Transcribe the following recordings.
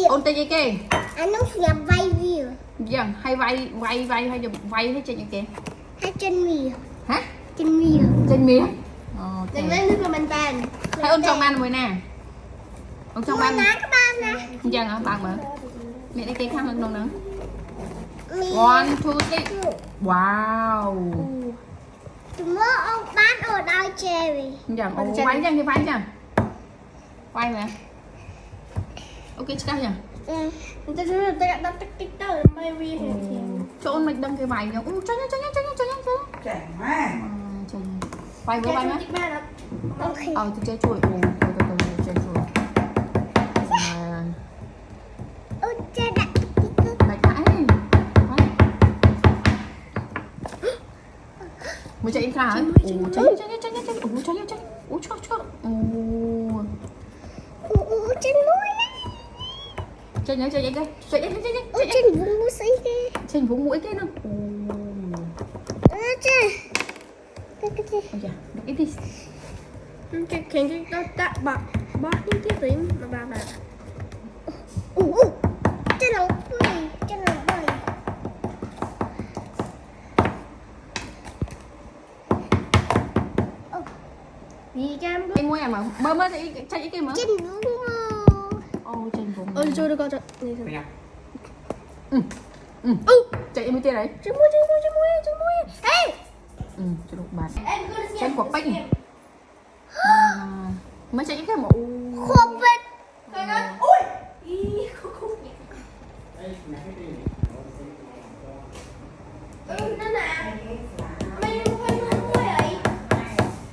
ôn tay kìa anh nó nhập vay gì dần hay vay hay dùng vay hết trên kìa hay trên mì hả trên mì trên miệng đừng lấy nước là mình tàn hay ôn trong ban rồi nè ôn trong ban các bạn nè dần hả bạn mà mẹ đi kìa khác hơn đâu nữa 1 2 3 wow tụi nó ông bán ở đâu cherry dần quay dần thì quay dần quay nè ok chắc nhỉ người ta nói là ta tích tới mai vi cho ôn mạch đâm cái bài nhá cho nhá Trẻ quá. quay với bạn á ok tôi chơi chuột từ chơi chuột ôi chơi đặt bạch mãi mới chạy cả hả chạy trên mũi chạy nhớ chạy cái trên vùng mũi xí kia trên vùng mũi cái nữa chơi ôi dạ được ít đi cái khiến cho ta bọc bóp những cái tím mà bà trên lòng bơi vì cam cái mũi em mà bơm á chạy cái mà trên vùng ô trên vùng ôi chưa được con trời chạy mới chơi đấy trên mũi ê cho được bạn trên quả bánh mới chạy cái mũ khô vết ui nó nè mày quên nó quên vậy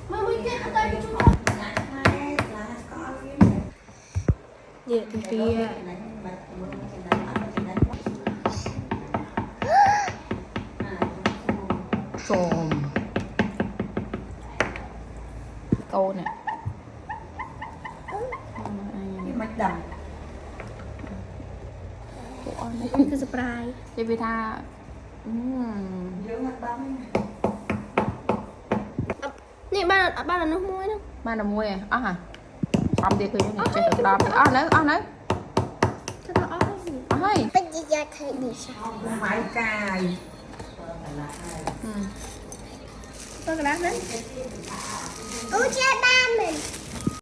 mày mới chết ở đây chúng ta dạ thì kia trồm câu nè Mạch đầm. cái surprise để vì tha Dưỡng mặt bấm. nè ba là nước muối đó mà là mua à hả xong đi thì chạy được đom nữa cho tao ớt gì ơi bây giờ thấy bị sao Không phải cài. tôi cái lát đấy ôi cha ba mình